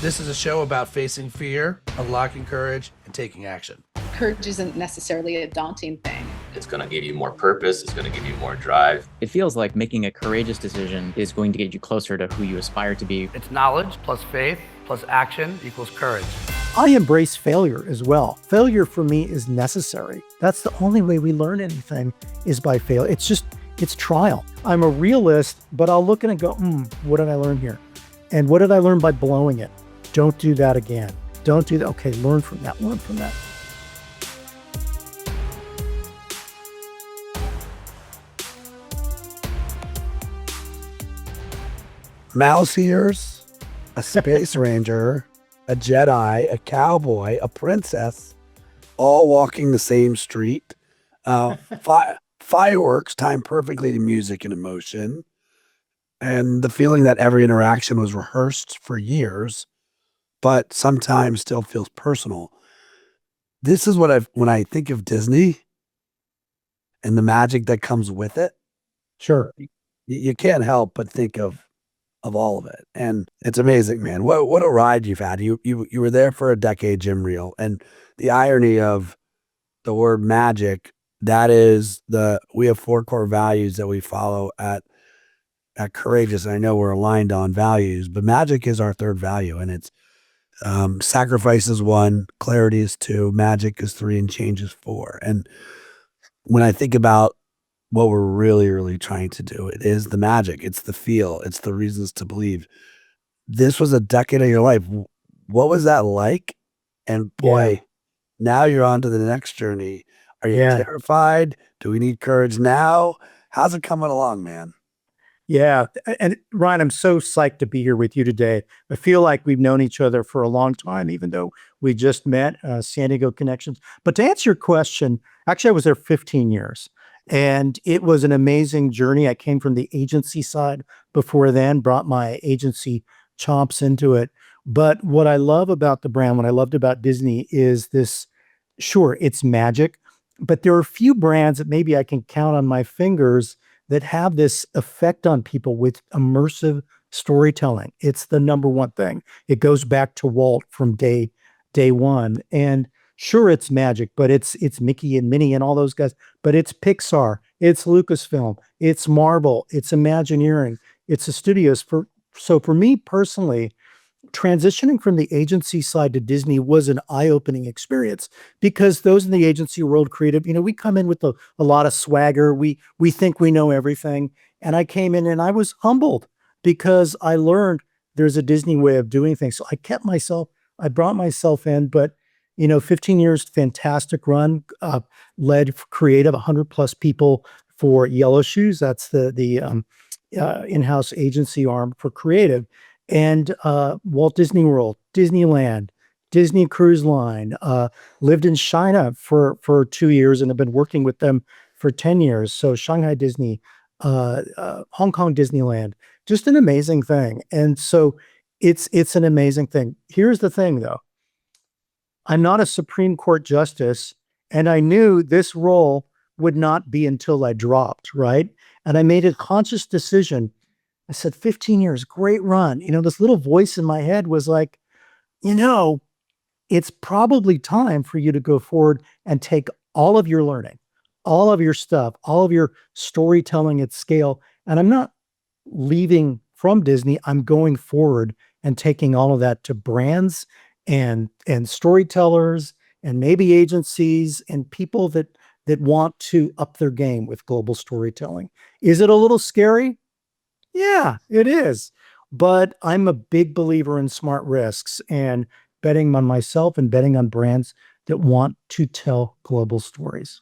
This is a show about facing fear, unlocking courage, and taking action. Courage isn't necessarily a daunting thing. It's going to give you more purpose. It's going to give you more drive. It feels like making a courageous decision is going to get you closer to who you aspire to be. It's knowledge plus faith plus action equals courage. I embrace failure as well. Failure for me is necessary. That's the only way we learn anything is by fail. It's trial. I'm a realist, but I'll look at it and go, what did I learn here? And what did I learn by blowing it? Don't do that again. Don't do that. Okay, learn from that, learn from that. Mouse ears, a space ranger, a Jedi, a cowboy, a princess, all walking the same street. Fireworks timed perfectly to music and emotion. And the feeling that every interaction was rehearsed for years, but sometimes still feels personal. This is when I think of Disney and the magic that comes with it. Sure. You can't help but think of all of it. And it's amazing, man. What a ride you've had. You were there for a decade, Jim Reel. And the irony of the word magic, we have 4 core values that we follow at Courageous. I know we're aligned on values, but magic is our 3rd value. And it's sacrifice is 1, clarity is 2, magic is 3, and change is 4. And when I think about what we're really, really trying to do, it is the magic. It's the feel. It's the reasons to believe. This was a decade of your life. What was that like? And boy, now you're on to the next journey. Are you terrified? Do we need courage now? How's it coming along, man? Yeah. And Ryan, I'm so psyched to be here with you today. I feel like we've known each other for a long time, even though we just met, San Diego connections. But to answer your question, actually, I was there 15 years. And it was an amazing journey. I came from the agency side before then, brought my agency chops into it. But what I love about the brand, what I loved about Disney is this, sure, it's magic, but there are a few brands that maybe I can count on my fingers that have this effect on people with immersive storytelling. It's the number one thing. It goes back to Walt from day one. And sure, it's magic, but it's Mickey and Minnie and all those guys, but it's Pixar, it's Lucasfilm, it's Marvel, it's Imagineering, it's the studios. So for me personally, transitioning from the agency side to Disney was an eye-opening experience because those in the agency world, creative, we come in with a lot of swagger. We think we know everything. And I came in and I was humbled because I learned there's a Disney way of doing things. So I brought myself in, but 15 years, fantastic run, led creative, 100 plus people for Yellow Shoes. That's the in-house agency arm for creative. And Walt Disney World, Disneyland, Disney Cruise Line, lived in China for 2 years and have been working with them for 10 years. So Shanghai Disney, Hong Kong Disneyland, just an amazing thing. And so it's an amazing thing. Here's the thing though. I'm not a Supreme Court justice, and I knew this role would not be until I dropped, right? And I made a conscious decision. I said, 15 years, great run. This little voice in my head was like, it's probably time for you to go forward and take all of your learning, all of your stuff, all of your storytelling at scale. And I'm not leaving from Disney. I'm going forward and taking all of that to brands and storytellers and maybe agencies and people that want to up their game with global storytelling. Is it a little scary? Yeah, it is. But I'm a big believer in smart risks and betting on myself and betting on brands that want to tell global stories.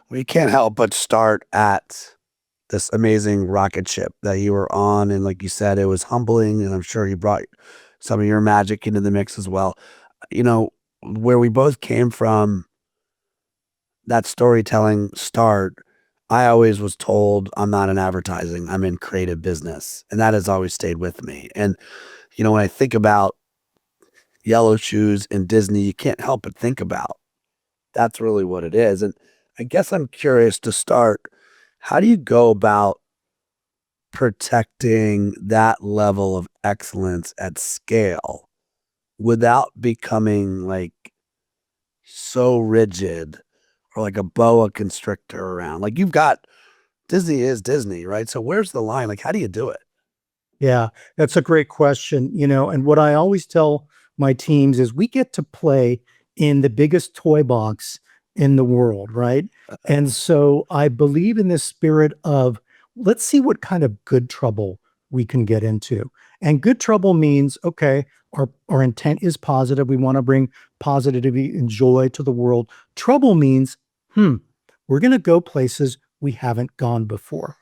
We can't help but start at this amazing rocket ship that you were on. And like you said, it was humbling. And I'm sure you brought some of your magic into the mix as well. Where we both came from, that storytelling start, I always was told I'm not in advertising, I'm in creative business. And that has always stayed with me. And, when I think about Yellow Shoes and Disney, you can't help but think about that's really what it is. And I guess I'm curious to start, how do you go about protecting that level of excellence at scale without becoming like so rigid or like a boa constrictor around? Like you've got Disney is Disney, right? So where's the line? Like, how do you do it? Yeah, that's a great question. And what I always tell my teams is we get to play in the biggest toy box in the world, right? And so I believe in this spirit of let's see what kind of good trouble we can get into. And good trouble means, okay, our intent is positive. We want to bring positivity and joy to the world. Trouble means, we're going to go places we haven't gone before.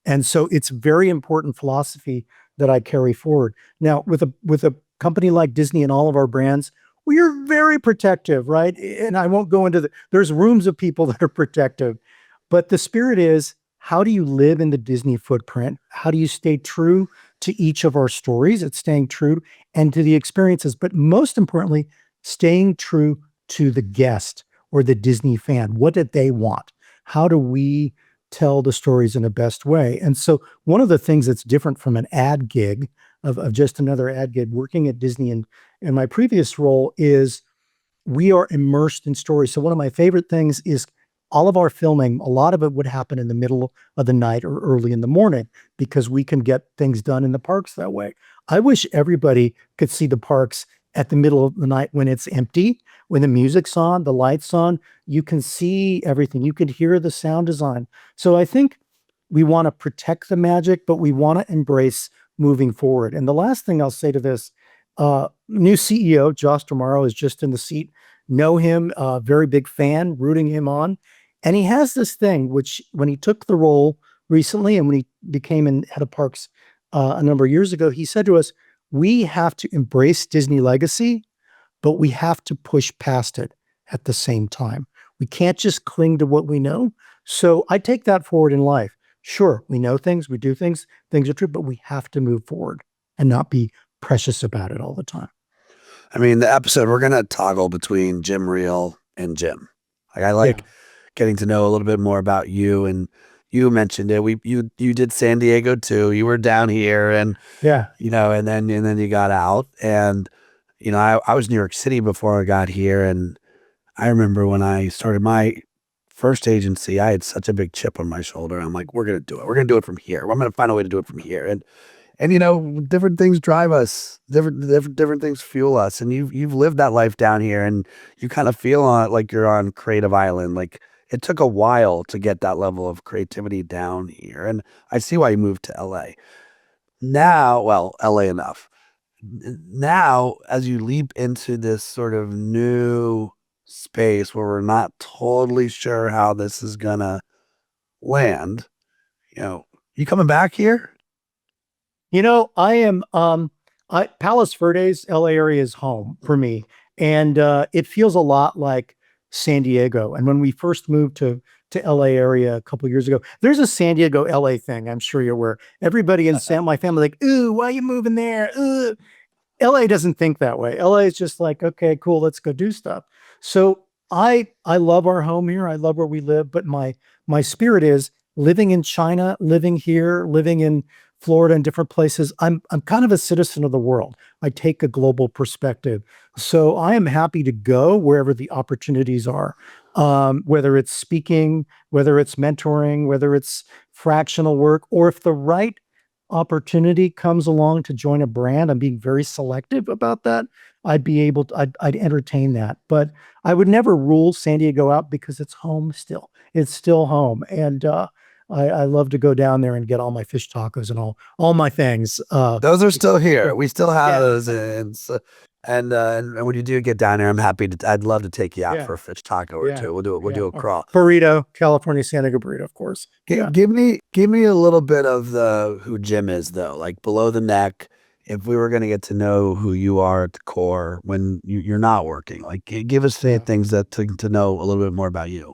And so it's very important philosophy that I carry forward. Now, with a company like Disney and all of our brands, we are very protective, right? And I won't go into there's rooms of people that are protective, but the spirit is, how do you live in the Disney footprint? How do you stay true to each of our stories? It's staying true and to the experiences, but most importantly, staying true to the guest or the Disney fan. What did they want? How do we tell the stories in the best way? And so one of the things that's different from an ad gig of just another ad gig working at Disney and in my previous role is we are immersed in stories. So one of my favorite things is all of our filming, a lot of it would happen in the middle of the night or early in the morning because we can get things done in the parks that way. I wish everybody could see the parks at the middle of the night when it's empty, when the music's on, the lights on, you can see everything. You can hear the sound design. So I think we want to protect the magic, but we want to embrace moving forward. And the last thing I'll say to this, new CEO, Josh Tomorrow, is just in the seat. Know him, very big fan, rooting him on. And he has this thing, which when he took the role recently and when he became head of parks a number of years ago, he said to us, we have to embrace Disney legacy, but we have to push past it at the same time. We can't just cling to what we know. So I take that forward in life. Sure, we know things, we do things are true, but we have to move forward and not be precious about it all the time. I mean, the episode, we're going to toggle between Jim Reel and Jim. Like, I like getting to know a little bit more about you. And you mentioned it. You did San Diego too. You were down here and, Yeah. and then you got out. And, I was in New York City before I got here. And I remember when I started my first agency, I had such a big chip on my shoulder. I'm like, we're going to do it. We're going to do it from here. I'm going to find a way to do it from here. And different things drive us, different things fuel us. And you've lived that life down here and you kind of feel like you're on creative island. Like it took a while to get that level of creativity down here. And I see why you moved to LA. Now, well, LA enough. Now, as you leap into this sort of new space where we're not totally sure how this is gonna land, you coming back here? I am Palos Verdes, LA area is home for me. And it feels a lot like San Diego. And when we first moved to LA area a couple of years ago, there's a San Diego LA thing. I'm sure you're aware. Everybody in my family like, ooh, why are you moving there? Ooh. LA doesn't think that way. LA is just like, okay, cool, let's go do stuff. So I love our home here. I love where we live, but my spirit is living in China, living here, living in Florida and different places. I'm kind of a citizen of the world. I take a global perspective. So I am happy to go wherever the opportunities are. Whether it's speaking, whether it's mentoring, whether it's fractional work, or if the right opportunity comes along to join a brand, I'm being very selective about that. I'd entertain that, but I would never rule San Diego out because it's home still. It's still home. And, I love to go down there and get all my fish tacos and all my things. Those are still here. so, We still have yeah, those, and when you do get down there, I'd love to take you out yeah, for a fish taco or yeah, two. We'll yeah. do a crawl. Burrito, California San Diego burrito, of course. Yeah. Give me a little bit of who Jim is though, like below the neck. If we were going to get to know who you are at the core when you're not working, like give us things that to know a little bit more about you.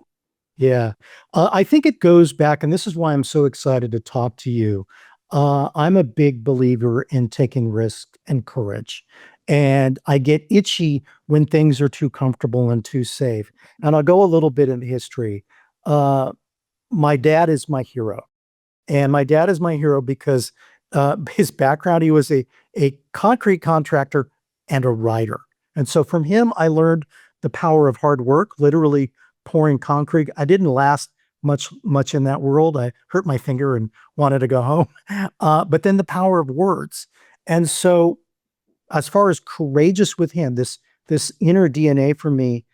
Yeah. I think it goes back, and this is why I'm so excited to talk to you. I'm a big believer in taking risk and courage. And I get itchy when things are too comfortable and too safe. And I'll go a little bit into history. Uh, my dad is my hero. And my dad is my hero because his background, he was a concrete contractor and a writer. And so from him, I learned the power of hard work, literally pouring concrete. I didn't last much in that world. I hurt my finger and wanted to go home. But then the power of words. And so as far as courageous with him, this inner DNA for me,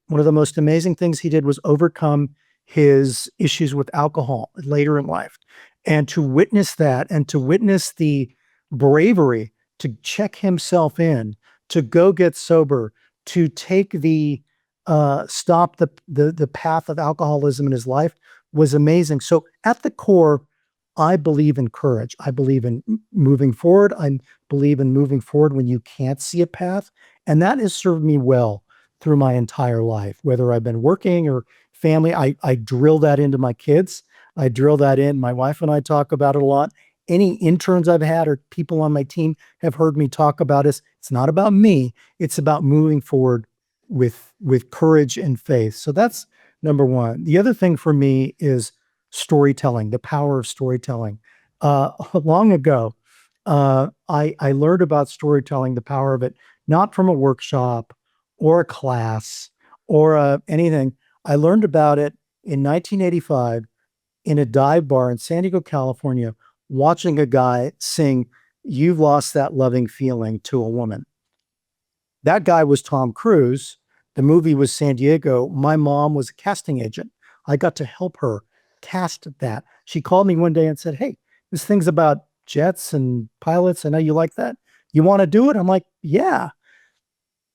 one of the most amazing things he did was overcome his issues with alcohol later in life. And to witness that and to witness the bravery to check himself in, to go get sober, to take stop the path of alcoholism in his life was amazing. So at the core, I believe in courage. I believe in moving forward. I believe in moving forward when you can't see a path. And that has served me well through my entire life, whether I've been working or family. I drill that into my kids. I drill that in. My wife and I talk about it a lot. Any interns I've had or people on my team have heard me talk about it. It's not about me. It's about moving forward with courage and faith. So that's number one. The other thing for me is storytelling, the power of storytelling. Long ago, I learned about storytelling, the power of it, not from a workshop or a class or anything. I learned about it in 1985 in a dive bar in San Diego, California, watching a guy sing "You've Lost That Loving Feeling" to a woman. That guy was Tom Cruise. The movie was San Diego. My mom was a casting agent. I got to help her cast that. She called me one day and said, "Hey, this thing's about jets and pilots. I know you like that. You want to do it?" I'm like, "Yeah."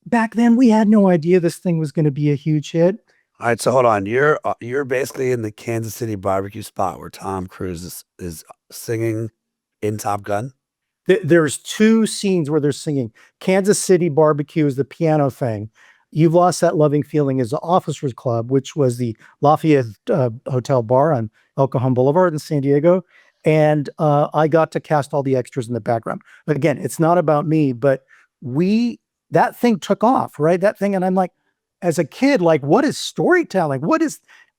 Back then, we had no idea this thing was going to be a huge hit. All right, so hold on. You're basically in the Kansas City barbecue spot where Tom Cruise is singing in Top Gun. There's two scenes where they're singing. Kansas City barbecue is the piano thing. "You've Lost That Loving Feeling" is the Officers Club, which was the Lafayette Hotel bar on El Cajon Boulevard in San Diego. And I got to cast all the extras in the background. Again, it's not about me, but that thing took off, right? That thing. And I'm like, as a kid, like, what is storytelling?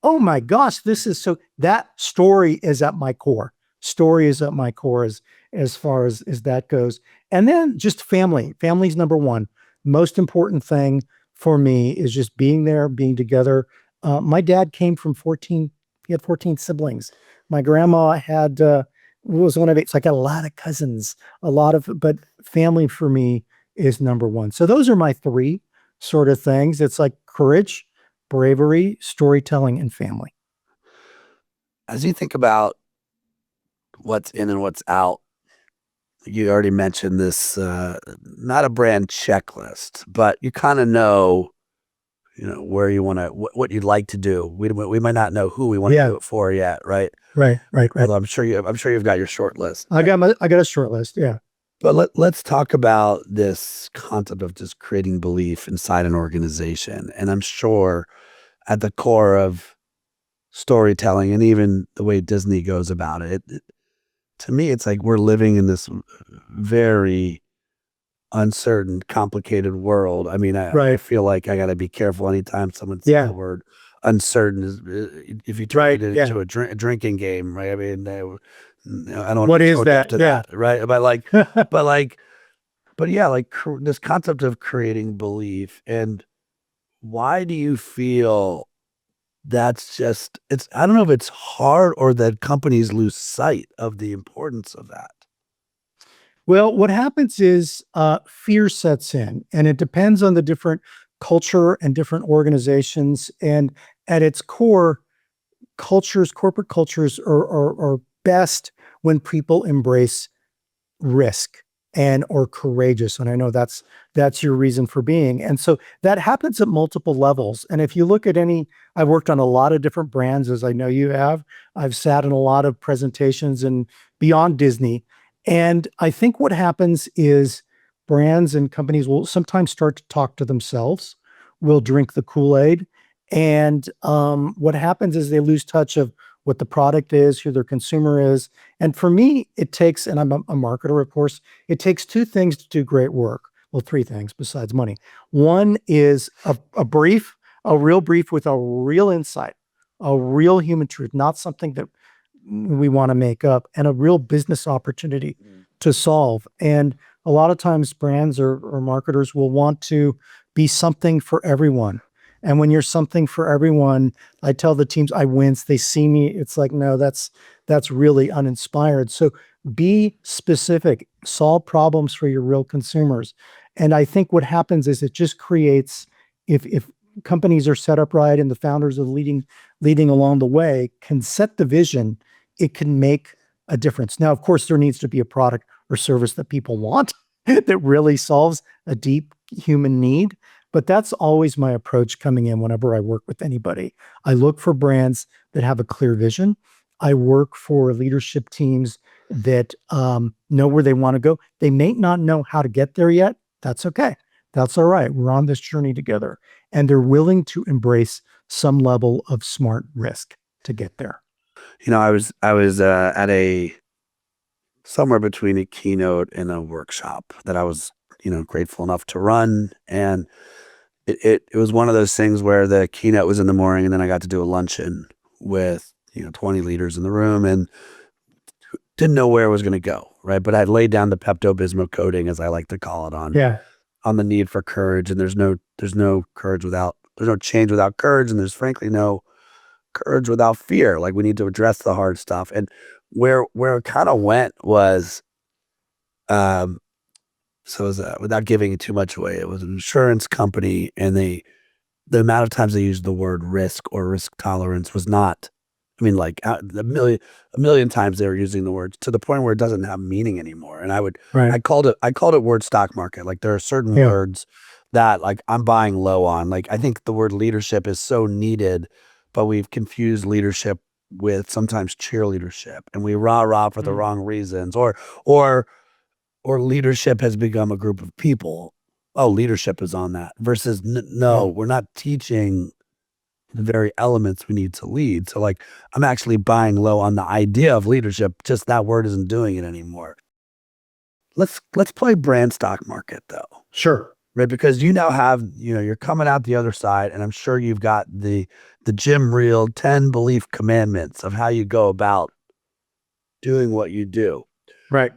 Oh my gosh, that story is at my core. Story is at my core as far as that goes. And then just family. Family's number one. Most important thing for me is just being there, being together. My dad came from 14, he had 14 siblings. My grandma was one of 8. So I got a lot of cousins, but family for me is number one. So those are my 3 sort of things. It's like courage, bravery, storytelling, and family. As you think about what's in and what's out, you already mentioned this, not a brand checklist, but you kind of know, where you want to, what you'd like to do. We might not know who we want to do it for yet, right? Right. Although I'm sure you've got your short list. I got a short list. Yeah. But let's talk about this concept of just creating belief inside an organization. And I'm sure at the core of storytelling and even the way Disney goes about it, to me, it's like we're living in this very uncertain, complicated world. I mean, I feel like I got to be careful anytime someone says the word uncertain. If you turn it into a drinking game, right? I mean, I don't. What is that? Right? But yeah, this concept of creating belief. And why do you feel that's just, I don't know if it's hard or that companies lose sight of the importance of that. Well, what happens is fear sets in, and it depends on the different culture and different organizations. And at its core, corporate cultures are best when people embrace risk and or courageous. And I know that's your reason for being. And so that happens at multiple levels. And if you look at I've worked on a lot of different brands, as I know you have. I've sat in a lot of presentations and beyond Disney. And I think what happens is brands and companies will sometimes start to talk to themselves, will drink the Kool-Aid. And what happens is they lose touch of what the product is, who their consumer is. And for me, it takes, and I'm a marketer, of course, it takes 2 things to do great work. Well, 3 things besides money. One is a real brief with a real insight, a real human truth, not something that we want to make up, and a real business opportunity to solve. And a lot of times brands or marketers will want to be something for everyone. And when you're something for everyone, I tell the teams, I wince, they see me. It's like, no, that's really uninspired. So be specific, solve problems for your real consumers. And I think what happens is it just creates, if companies are set up right and the founders are leading along the way, can set the vision, it can make a difference. Now, of course, there needs to be a product or service that people want that really solves a deep human need. But that's always my approach coming in whenever I work with anybody. I look for brands that have a clear vision. I work for leadership teams that know where they want to go. They may not know how to get there yet. That's okay. That's all right. We're on this journey together. And they're willing to embrace some level of smart risk to get there. I was at a somewhere between a keynote and a workshop that I was, grateful enough to run. And it was one of those things where the keynote was in the morning and then I got to do a luncheon with, 20 leaders in the room and didn't know where it was going to go. Right. But I'd laid down the Pepto-Bismol coding, as I like to call it, on the need for courage. And there's no change without courage. And there's frankly no courage without fear. Like, we need to address the hard stuff. And where it kind of went was, so it was, without giving too much away, it was an insurance company, and the amount of times they used the word risk or risk tolerance was not, like a million times they were using the words to the point where it doesn't have meaning anymore. And I called it word stock market. Like, there are certain words that, like, I'm buying low on. Like, I think the word leadership is so needed, but we've confused leadership with sometimes cheerleadership, and we rah for the wrong reasons, or leadership has become a group of people. Oh, leadership is on that versus no, we're not teaching the very elements we need to lead. So, like, I'm actually buying low on the idea of leadership. Just that word isn't doing it anymore. Let's play brand stock market though. Sure. Right. Because you now have, you're coming out the other side, and I'm sure you've got the Jim Reel 10 belief commandments of how you go about doing what you do. Right.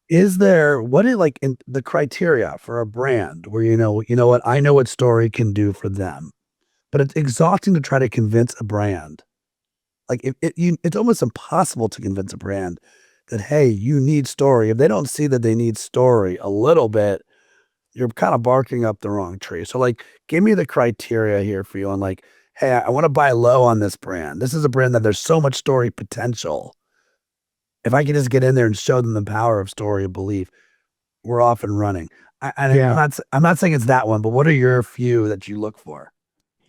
Is there, what is, like, in the criteria for a brand where, you know what, I know what story can do for them, but it's exhausting to try to convince a brand. Like, it's almost impossible to convince a brand that, hey, you need story. If they don't see that they need story a little bit, you're kind of barking up the wrong tree. So, like, give me the criteria here for you on, like, hey, I want to buy low on this brand. This is a brand that there's so much story potential. If I can just get in there and show them the power of story and belief, we're off and running. I'm not saying it's that one, but what are your few that you look for?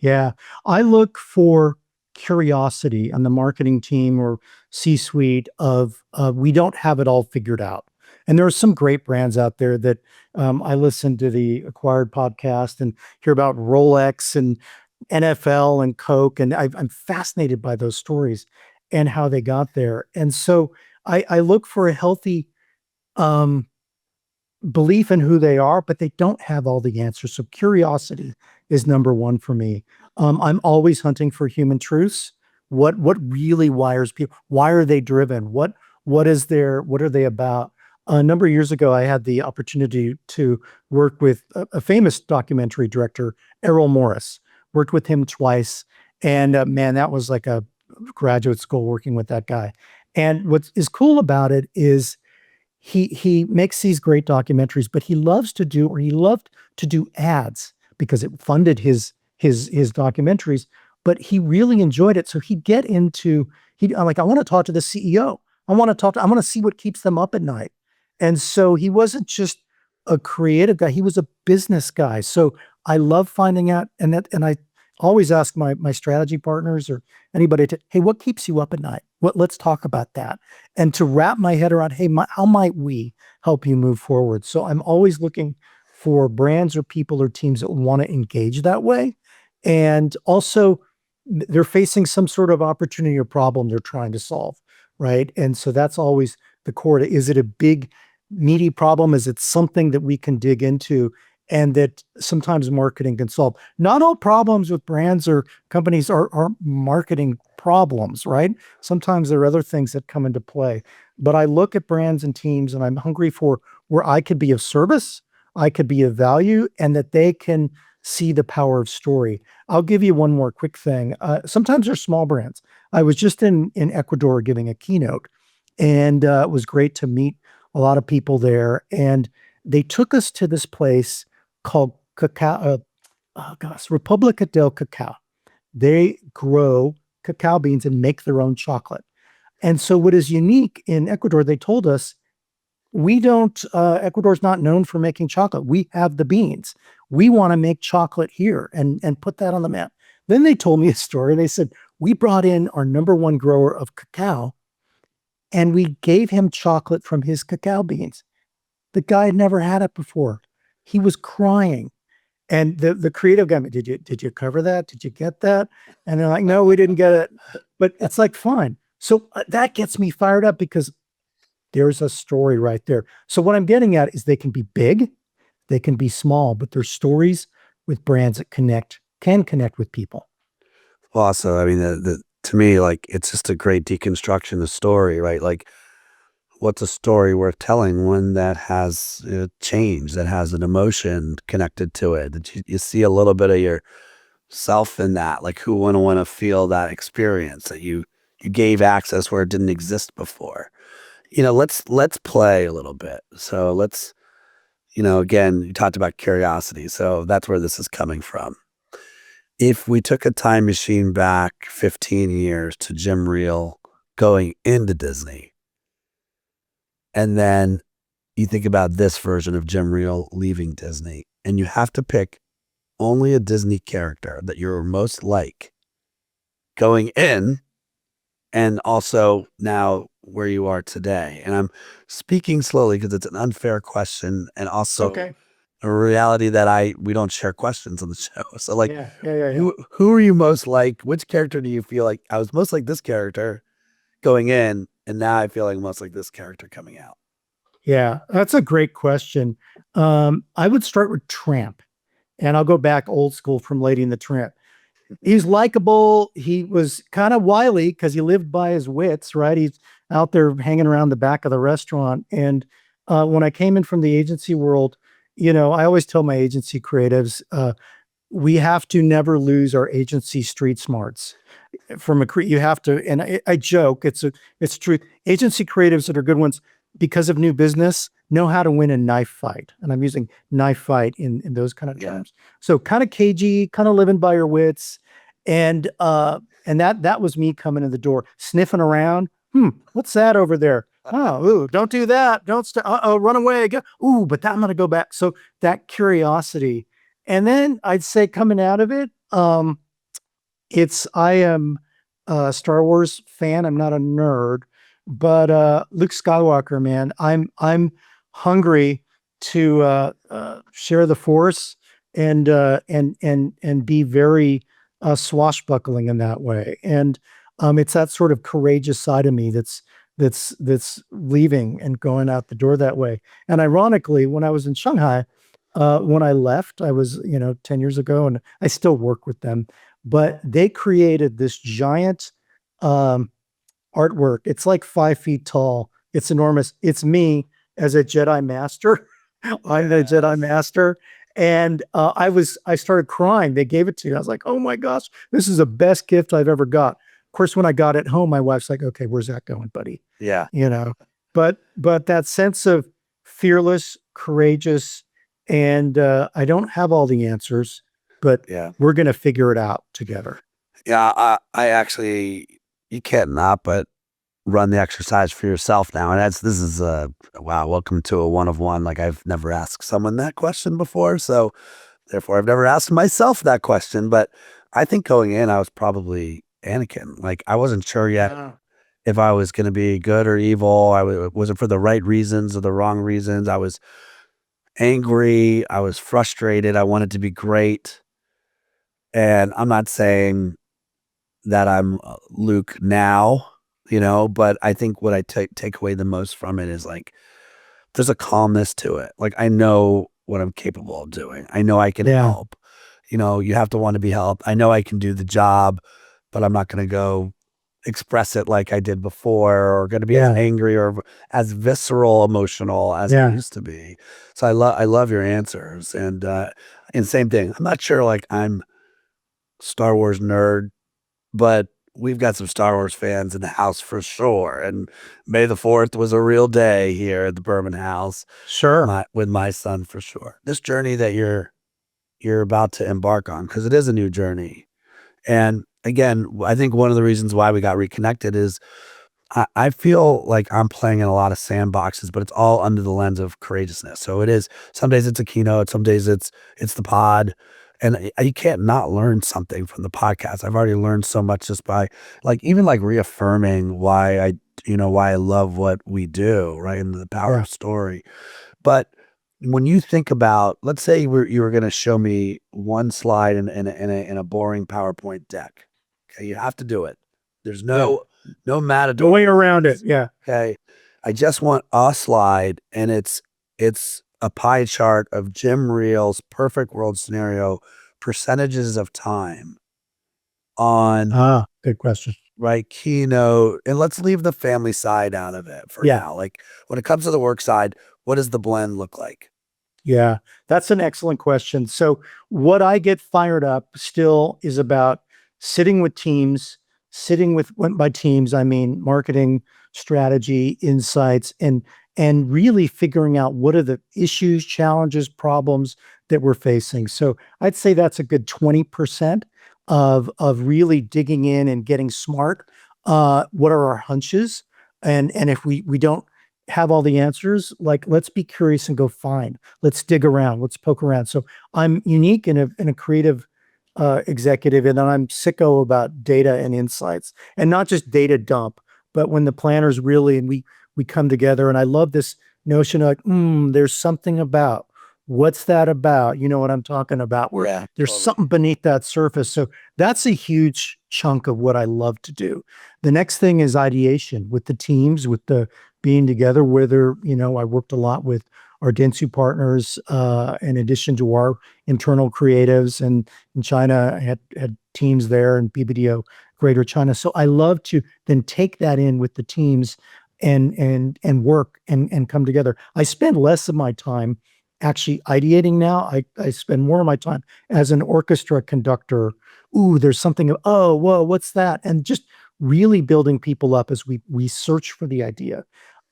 Yeah. I look for curiosity on the marketing team or C-suite of we don't have it all figured out. And there are some great brands out there that I listen to the Acquired podcast and hear about Rolex and NFL and Coke. And I'm fascinated by those stories and how they got there. And so I look for a healthy belief in who they are, but they don't have all the answers. So curiosity is number one for me. I'm always hunting for human truths. What really wires people? Why are they driven? What are they about? A number of years ago, I had the opportunity to work with a famous documentary director, Errol Morris. Worked with him twice, and man, that was like a graduate school working with that guy. And what is cool about it is he makes these great documentaries, but he loved to do ads because it funded his documentaries. But he really enjoyed it, so he'd get into I'm like, I want to talk to the CEO. I want to see what keeps them up at night. And so he wasn't just a creative guy; he was a business guy. So I love finding out, and I always ask my strategy partners or anybody hey, what keeps you up at night? Let's talk about that. And to wrap my head around, hey, how might we help you move forward? So I'm always looking for brands or people or teams that want to engage that way. And also they're facing some sort of opportunity or problem they're trying to solve, right? And so that's always the core. Is it a big, meaty problem? Is it something that we can dig into and that sometimes marketing can solve? Not all problems with brands or companies are marketing problems, right? Sometimes there are other things that come into play. But I look at brands and teams and I'm hungry for where I could be of service, I could be of value, and that they can see the power of story. I'll give you one more quick thing. Sometimes they're small brands. I was just in Ecuador giving a keynote, and it was great to meet a lot of people there. And they took us to this place called Republica del Cacao. They grow cacao beans and make their own chocolate. And so, what is unique in Ecuador, they told us, we don't, Ecuador's not known for making chocolate. We have the beans. We want to make chocolate here and put that on the map. Then they told me a story. They said, we brought in our number one grower of cacao and we gave him chocolate from his cacao beans. The guy had never had it before. He was crying. And the creative guy, did you cover that? Did you get that? And they're like, no, we didn't get it. But it's like, fine. So that gets me fired up because there's a story right there. So what I'm getting at is they can be big, they can be small, but they're stories with brands that can connect with people. Well, also, I mean, to me, like, it's just a great deconstruction of story, right? Like, what's a story worth telling? One that has change, that has an emotion connected to it, that you see a little bit of yourself in that. Like, who wouldn't want to feel that experience that you gave access where it didn't exist before? Let's play a little bit. So let's, again, you talked about curiosity. So that's where this is coming from. If we took a time machine back 15 years to Jim Reel going into Disney, and then you think about this version of Jim Reel leaving Disney, and you have to pick only a Disney character that you're most like going in, and also now where you are today. And I'm speaking slowly because it's an unfair question, and also a reality that we don't share questions on the show. So like, who are you most like? Which character do you feel like I was most like this character going in, and now I feel like most like this character coming out? Yeah, that's a great question. I would start with Tramp, and I'll go back old school from Lady and the Tramp. He's likable. He was kind of wily because he lived by his wits, right? He's out there hanging around the back of the restaurant. And when I came in from the agency world, I always tell my agency creatives, we have to never lose our agency street smarts. You have to, and I joke, it's true. Agency creatives that are good ones, because of new business, know how to win a knife fight. And I'm using knife fight in those kind of terms. So kind of cagey, kind of living by your wits. And that was me coming in the door, sniffing around. What's that over there? Oh, ooh, don't do that. Don't run away. Ooh, but I'm going to go back. So that curiosity. And then I'd say coming out of it, I am a Star Wars fan. I'm not a nerd, but Luke Skywalker, man, I'm hungry to share the Force and be very swashbuckling in that way. And it's that sort of courageous side of me that's leaving and going out the door that way. And ironically, when I was in Shanghai, when I left, I was 10 years ago, and I still work with them, but they created this giant artwork. It's like 5 feet tall. It's enormous. It's me as a Jedi Master. I'm the Jedi Master. And I started crying. They gave it to me. I was like, oh my gosh, this is the best gift I've ever got. Of course, when I got it home, my wife's like, okay, where's that going, buddy? Yeah. But that sense of fearless, courageous, and I don't have all the answers, but we're going to figure it out together. Yeah. I actually, you can't not but run the exercise for yourself now. And this is wow, welcome to a 1-of-1. Like, I've never asked someone that question before. So therefore I've never asked myself that question. But I think going in, I was probably Anakin. Like, I wasn't sure yet if I was going to be good or evil. Was it for the right reasons or the wrong reasons? I was angry. I was frustrated. I wanted to be great. And I'm not saying that I'm Luke now, but I think what I take away the most from it is, like, there's a calmness to it. Like, I know what I'm capable of doing. I know I can help. You have to want to be helped. I know I can do the job, but I'm not going to go express it like I did before, or going to be Yeah. as angry or as visceral emotional as Yeah. I used to be. So I love your answers. And same thing. I'm not sure like I'm Star Wars nerd, but we've got some Star Wars fans in the house for sure. And May the 4th was a real day here at the Berman house, Sure. with my son for sure. This journey that you're about to embark on, because it is a new journey. And again, I think one of the reasons why we got reconnected is I feel like I'm playing in a lot of sandboxes, but it's all under the lens of courageousness. So it is, some days it's a keynote, some days it's the pod. And you can't not learn something from the podcast. I've already learned so much just by like, even like reaffirming why I love what we do, right? And the power Yeah. of story. But when you think about, let's say you were going to show me one slide in a boring PowerPoint deck. Okay, you have to do it. There's no matador. No way around it. Yeah. Okay, I just want a slide, and it's a pie chart of Jim Reel's perfect world scenario percentages of time on Good question. right keynote, and let's leave the family side out of it for Yeah. now. Like when it comes to the work side, what does the blend look like? Yeah, that's an excellent question. So, what I get fired up still is about sitting with teams, when by teams, I mean marketing, strategy, insights, and really figuring out what are the issues, challenges, problems that we're facing. So, I'd say that's a good 20% of really digging in and getting smart. What are our hunches? And if we don't have all the answers, like let's be curious and go find. Let's dig around. Let's poke around. So I'm unique in a creative executive, and I'm sicko about data and insights, and not just data dump, but when the planners really and we come together. And I love this notion of like, there's something about. What's that about? You know what I'm talking about? Where Yeah, there's totally. something beneath that surface. So that's a huge chunk of what I love to do. The next thing is ideation with the teams, with the being together, whether, I worked a lot with our Dentsu partners, in addition to our internal creatives, and in China, I had teams there and BBDO Greater China. So I love to then take that in with the teams and work and come together. I spend less of my time actually ideating now. I spend more of my time as an orchestra conductor. Ooh, there's something, oh, whoa, what's that? And just really building people up as we search for the idea.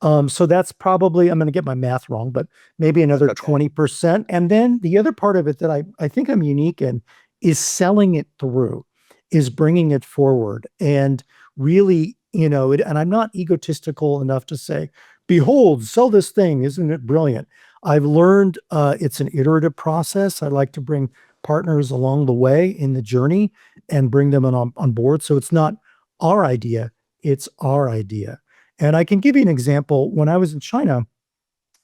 So that's probably, I'm going to get my math wrong, but maybe another Okay. 20%. And then the other part of it that I think I'm unique in is selling it through, is bringing it forward and really, and I'm not egotistical enough to say, behold, sell this thing. Isn't it brilliant? I've learned it's an iterative process. I like to bring partners along the way in the journey and bring them on board. So it's not our idea, it's our idea. And I can give you an example. When I was in China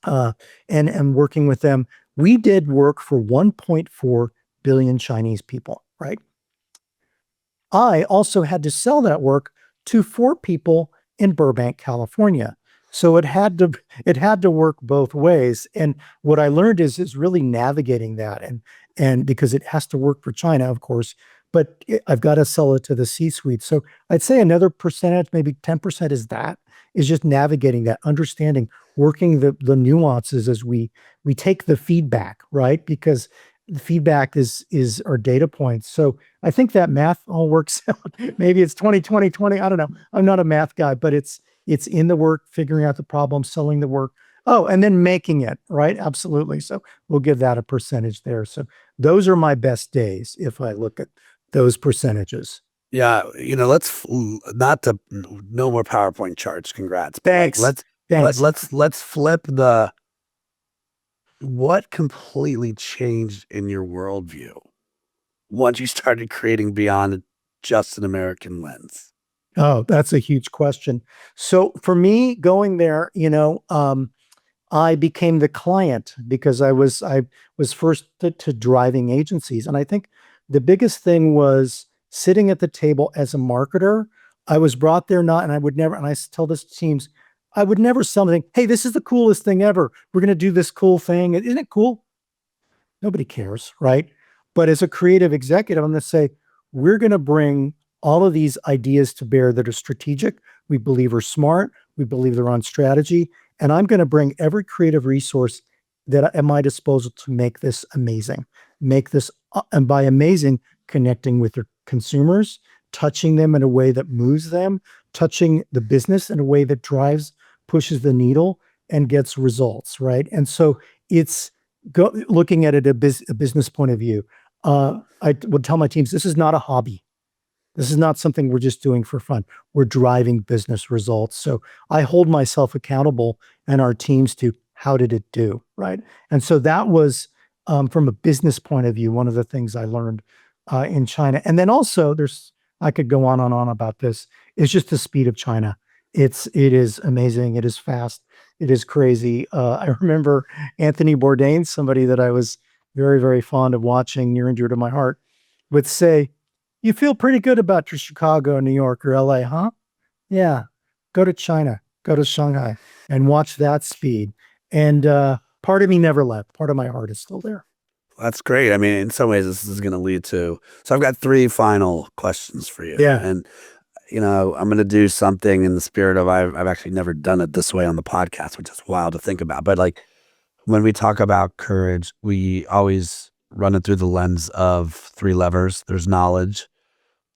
and working with them, we did work for 1.4 billion Chinese people, right? I also had to sell that work to 4 people in Burbank, California. So it had to work both ways. And what I learned is really navigating that, and because it has to work for China, of course, but I've got to sell it to the C-suite. So I'd say another percentage, maybe 10% is just navigating that, understanding, working the nuances as we take the feedback, right? Because the feedback is our data points. So I think that math all works out. Maybe it's 20, 20, 20. I don't know. I'm not a math guy, but it's in the work, figuring out the problem, selling the work. Oh, and then making it, right? Absolutely. So we'll give that a percentage there. So those are my best days if I look at those percentages. Yeah, not to no more PowerPoint charts. Congrats. But, Thanks. Thanks. let's flip the what completely changed in your worldview once you started creating beyond just an American lens. Oh, that's a huge question. So for me, going there, I became the client because I was first to driving agencies. And I think the biggest thing was sitting at the table as a marketer. I was brought there not, and I would never, and I tell this to teams, I would never sell anything. Hey, this is the coolest thing ever. We're going to do this cool thing. Isn't it cool? Nobody cares, right? But as a creative executive, I'm going to say, we're going to bring all of these ideas to bear that are strategic, we believe are smart, we believe they're on strategy, and I'm going to bring every creative resource that at my disposal to make this amazing. Make this, and by amazing, connecting with their consumers, touching them in a way that moves them, touching the business in a way that pushes the needle and gets results, right? And so it's looking at it a business point of view. I would tell my teams, this is not a hobby. This is not something we're just doing for fun. We're driving business results. So I hold myself accountable and our teams to how did it do, right? And so that was, from a business point of view, one of the things I learned in China. And then also, I could go on and on about this. It's just the speed of China. It is amazing. It is fast. It is crazy. I remember Anthony Bourdain, somebody that I was very, very fond of watching, near and dear to my heart, would say, "You feel pretty good about your Chicago, New York, or LA, huh? Yeah. Go to China, go to Shanghai, and watch that speed." And part of me never left. Part of my heart is still there. That's great. I mean, in some ways, this is going to lead to. So I've got 3 final questions for you. Yeah. And I'm going to do something in the spirit of I've actually never done it this way on the podcast, which is wild to think about. But like when we talk about courage, we always run it through the lens of 3 levers. There's knowledge,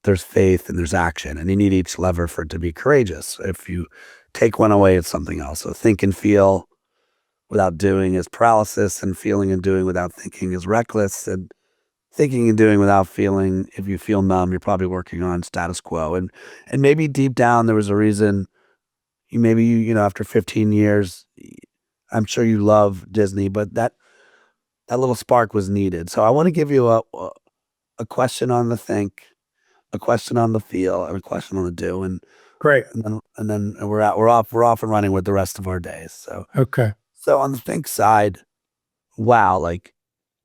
there's faith, and there's action. And you need each lever for it to be courageous. If you take one away, it's something else. So think and feel without doing is paralysis, and feeling and doing without thinking is reckless, and thinking and doing without feeling, if you feel numb, you're probably working on status quo. And maybe deep down there was a reason you after 15 years, I'm sure you love Disney, but that little spark was needed. So I want to give you a question on the think, a question on the feel, and a question on the do, and Great. then we're off and running with the rest of our days. So Okay. So on the think side, wow, like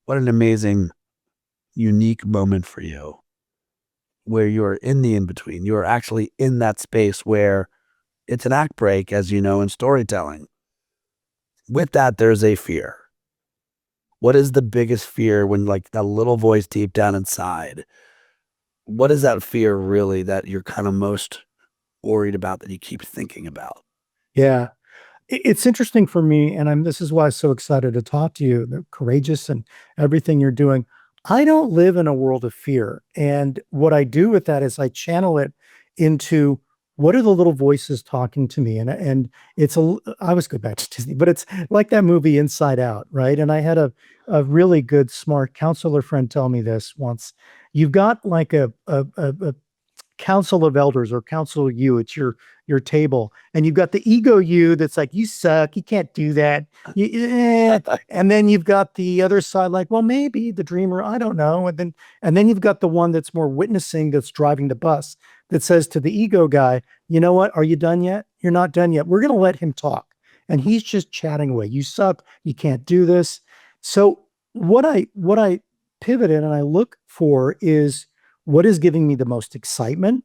what an amazing, unique moment for you where you're in the in-between. You're actually in that space where it's an act break, as you know, in storytelling. With that, there's a fear. What is the biggest fear when like that little voice deep down inside? What is that fear really that you're kind of most worried about, that you keep thinking about? Yeah. It's interesting for me, and this is why I'm so excited to talk to you. They're courageous and everything you're doing. I don't live in a world of fear, and what I do with that is I channel it into what are the little voices talking to me, and I always go back to Disney, but it's like that movie Inside Out, right? And I had a really good, smart counselor friend tell me this once. You've got like a council of elders or council you at your table, and you've got the ego you that's like, you suck, you can't do that, and then you've got the other side like, well, maybe the dreamer, I don't know, and then you've got the one that's more witnessing, that's driving the bus, that says to the ego guy, you know what, are you done yet? You're not done yet. We're going to let him talk, and he's just chatting away. You suck, you can't do this. So what I pivot in and I look for is what is giving me the most excitement,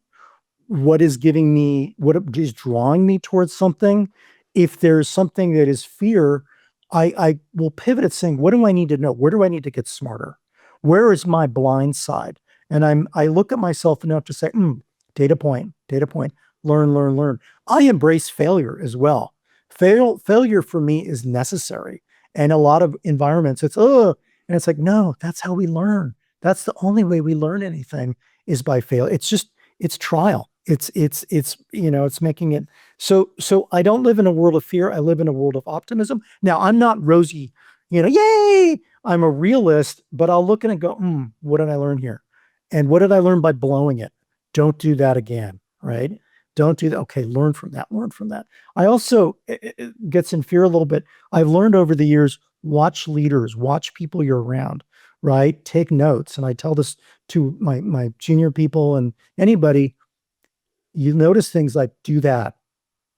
what is drawing me towards something. If there's something that is fear, I will pivot at saying, what do I need to know? Where do I need to get smarter? Where is my blind side? And I look at myself enough to say, data point, learn. I embrace failure as well. Failure for me is necessary. And a lot of environments, and it's like, no, that's how we learn. That's the only way we learn anything, is by fail. It's trial. It's making it. So I don't live in a world of fear. I live in a world of optimism. Now I'm not rosy, yay. I'm a realist, but I'll look at it and go, what did I learn here? And what did I learn by blowing it? Don't do that again. Right. Don't do that. Okay. Learn from that. I also, it gets in fear a little bit. I've learned over the years, watch leaders, watch people you're around. Right? Take notes. And I tell this to my junior people and anybody. You notice things like, do that,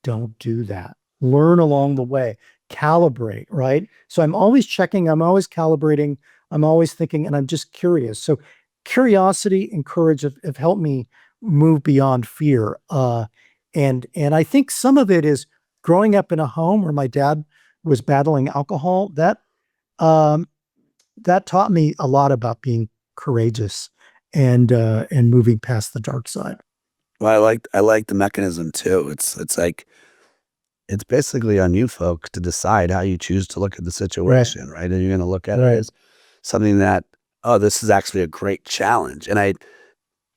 don't do that. Learn along the way, calibrate, right? So I'm always checking, I'm always calibrating, I'm always thinking, and I'm just curious. So curiosity and courage have helped me move beyond fear. And I think some of it is growing up in a home where my dad was battling alcohol. That taught me a lot about being courageous and moving past the dark side. Well, I like the mechanism too. It's like it's basically on you folks to decide how you choose to look at the situation, right? And you're going to look at it Right. as something that, oh, this is actually a great challenge. And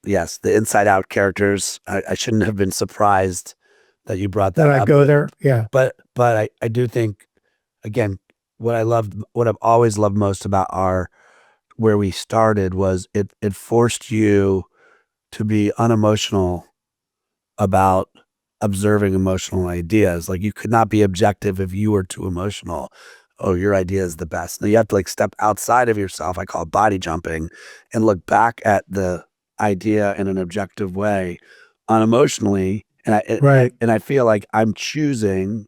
yes, the inside out characters, I shouldn't have been surprised that you brought that Then I up. go there. Yeah. But I do think, again, what I've always loved most about where we started was it forced you to be unemotional about observing emotional ideas. Like you could not be objective if you were too emotional. Oh, your idea is the best. No, you have to like step outside of yourself. I call it body jumping, and look back at the idea in an objective way, unemotionally. Right. And I feel like I'm choosing.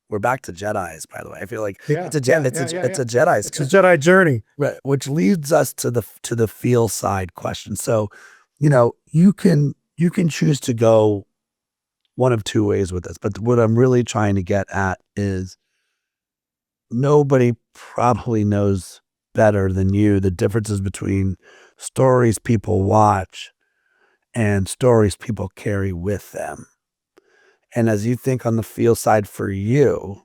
We're back to Jedi's, by the way. I feel like Yeah. it's a Yeah, it's yeah, a it's yeah. a Jedi's, It's a Jedi journey. right, which leads us to the feel side question. So, you can choose to go one of two ways with this, but what I'm really trying to get at is nobody probably knows better than you the differences between stories people watch and stories people carry with them. And as you think on the feel side for you,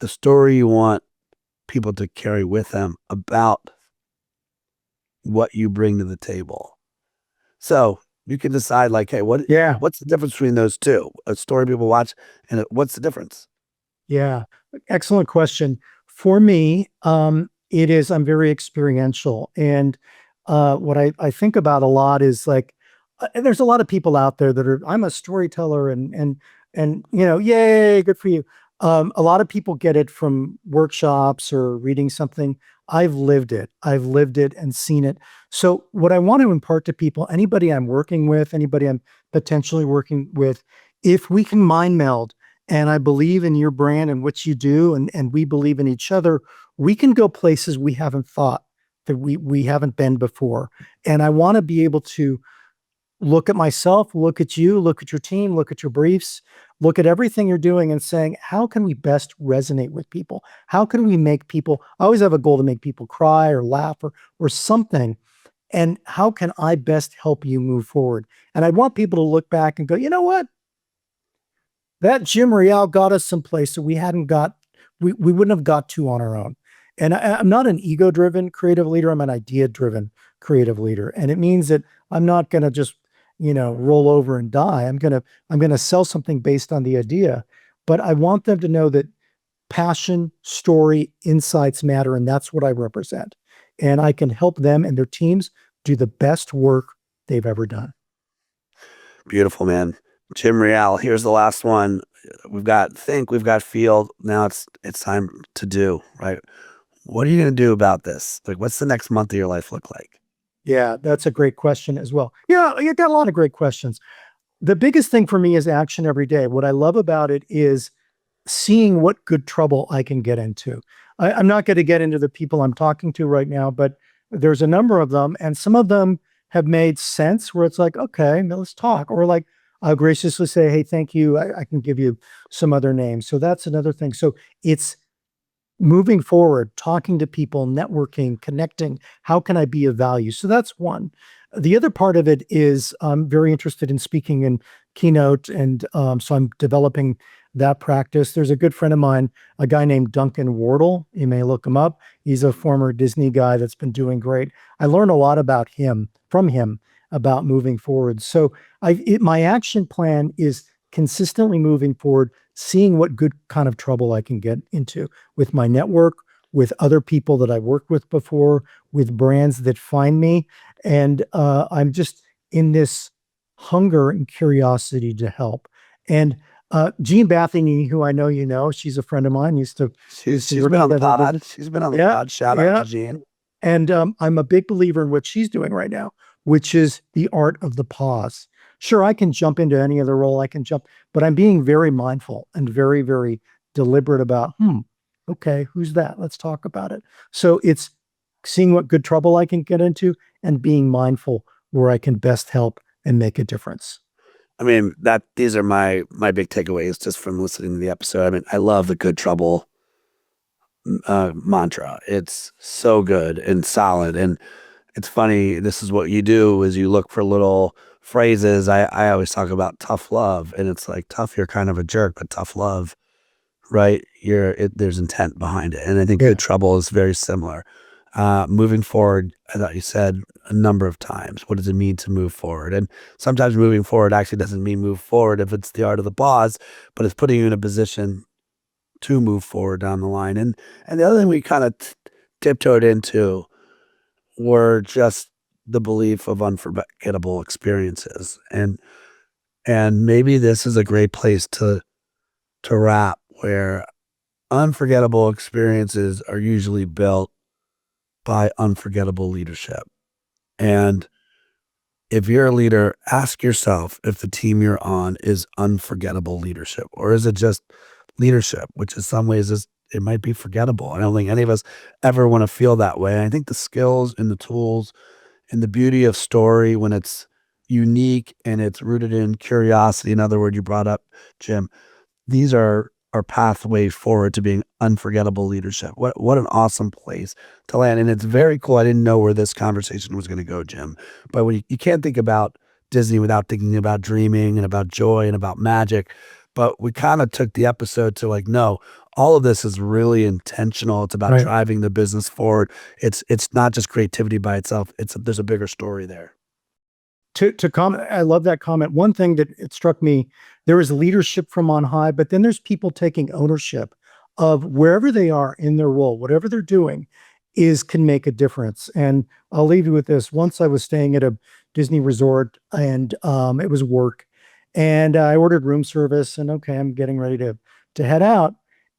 the story you want people to carry with them about what you bring to the table. So you can decide like, hey, Yeah. what's the difference between those two? A story people watch and what's the difference? Yeah. Excellent question. For me, it is, I'm very experiential. And what I think about a lot is like, there's a lot of people out there that are, I'm a storyteller and, yay, good for you. A lot of people get it from workshops or reading something. I've lived it. I've lived it and seen it. So what I want to impart to people, anybody I'm working with, anybody I'm potentially working with, if we can mind meld, and I believe in your brand and what you do, and we believe in each other, we can go places we haven't thought, that we haven't been before. And I want to be able to look at myself, look at you, look at your team, look at your briefs, look at everything you're doing and saying, how can we best resonate with people? How can we make people, I always have a goal to make people cry or laugh or something. And how can I best help you move forward? And I want people to look back and go, you know what? That Jim Real got us someplace that we hadn't got, we wouldn't have got to on our own. And I'm not an ego-driven creative leader. I'm an idea-driven creative leader. And it means that I'm not going to just, roll over and die. I'm going to sell something based on the idea, but I want them to know that passion, story, insights matter. And that's what I represent. And I can help them and their teams do the best work they've ever done. Beautiful, man. Jim Real, here's the last one. We've got think, we've got feel. Now it's time to do, right? What are you going to do about this? Like, what's the next month of your life look like? Yeah, that's a great question as well. Yeah, you got a lot of great questions. The biggest thing for me is action every day. What I love about it is seeing what good trouble I can get into. I'm not going to get into the people I'm talking to right now, but there's a number of them, and some of them have made sense where it's like, okay, now let's talk. Or like, I'll graciously say, hey, thank you. I can give you some other names. So that's another thing. So it's moving forward, talking to people, networking, connecting. How can I be of value? So that's one. The other part of it is I'm very interested in speaking in keynote. And so I'm developing that practice. There's a good friend of mine, a guy named Duncan Wardle. You may look him up. He's a former Disney guy that's been doing great. I learned a lot about him, from him, about moving forward. So my action plan is consistently moving forward, seeing what good kind of trouble I can get into with my network, with other people that I've worked with before, with brands that find me. And I'm just in this hunger and curiosity to help. And Jean Bathany, who I know you know, she's a friend of mine, used to. She's been on the pod. She's been on the Yeah, pod. Shout yeah. out to Jean. And I'm a big believer in what she's doing right now, which is the art of the pause. Sure, I can jump into any other role, I can jump, but I'm being very mindful and very, very deliberate about, okay, who's that? Let's talk about it. So it's seeing what good trouble I can get into and being mindful where I can best help and make a difference. I mean, these are my big takeaways just from listening to the episode. I mean, I love the good trouble mantra. It's so good and solid. And it's funny, this is what you do is you look for little phrases, I always talk about tough love, and it's like tough, you're kind of a jerk, but tough love, right? There's intent behind it. And I think Yeah. good trouble is very similar. Moving forward, I thought you said a number of times, what does it mean to move forward? And sometimes moving forward actually doesn't mean move forward if it's the art of the pause, but it's putting you in a position to move forward down the line. And the other thing we kind of tiptoed into were just the belief of unforgettable experiences. And maybe this is a great place to wrap, where unforgettable experiences are usually built by unforgettable leadership. And if you're a leader, ask yourself if the team you're on is unforgettable leadership, or is it just leadership, which in some ways it might be forgettable. I don't think any of us ever want to feel that way. I think the skills and the tools and the beauty of story, when it's unique and it's rooted in curiosity, in other words, you brought up, Jim, these are our pathway forward to being unforgettable leadership. What an awesome place to land. And it's very cool. I didn't know where this conversation was going to go, Jim. But when you can't think about Disney without thinking about dreaming and about joy and about magic. But we kind of took the episode to like, no, all of this is really intentional. It's about Right. driving the business forward. It's not just creativity by itself. There's a bigger story there. To comment, I love that comment. One thing that it struck me, there is leadership from on high, but then there's people taking ownership of wherever they are in their role, whatever they're doing can make a difference. And I'll leave you with this. Once I was staying at a Disney resort, and it was work, and I ordered room service, and okay, I'm getting ready to head out,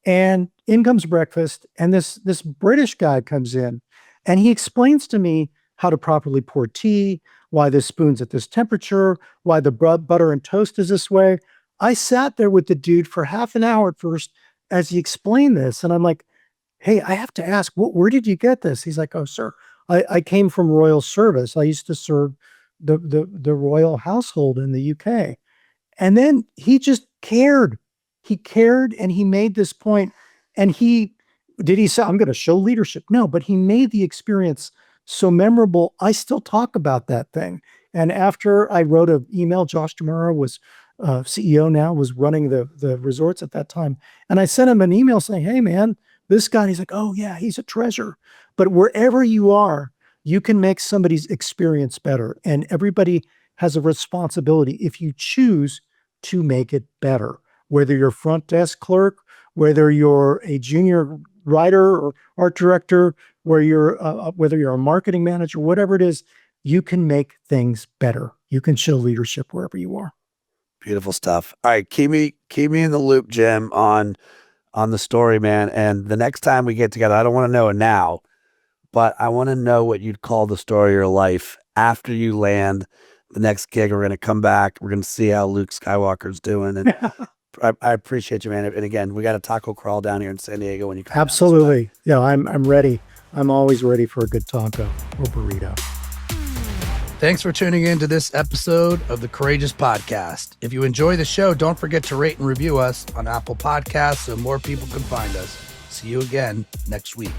and in comes breakfast, and this British guy comes in, and he explains to me how to properly pour tea, why this spoon's at this temperature, why the butter and toast is this way. I sat there with the dude for half an hour at first as he explained this. And I'm like, hey, I have to ask, where did you get this? He's like, oh, sir, I came from royal service. I used to serve the royal household in the UK. And then he just cared. He cared, and he made this point. And he say, I'm going to show leadership? No, but he made the experience so memorable. I still talk about that thing. And after I wrote an email, Josh Demura was CEO now, was running the resorts at that time. And I sent him an email saying, hey, man, this guy, he's like, oh, yeah, he's a treasure. But wherever you are, you can make somebody's experience better. And everybody has a responsibility if you choose to make it better, whether you're front desk clerk, whether you're a junior writer or art director, whether you're a marketing manager, whatever it is, you can make things better. You can show leadership wherever you are. Beautiful stuff. All right, keep me in the loop, Jim, on the story, man. And the next time we get together, I don't want to know it now, but I want to know what you'd call the story of your life after you land the next gig. We're going to come back. We're going to see how Luke Skywalker's doing. And I appreciate you, man. And again, we got a taco crawl down here in San Diego when you come. Absolutely. Yeah, I'm ready. I'm always ready for a good taco or burrito. Thanks for tuning in to this episode of the Courageous Podcast. If you enjoy the show, don't forget to rate and review us on Apple Podcasts so more people can find us. See you again next week.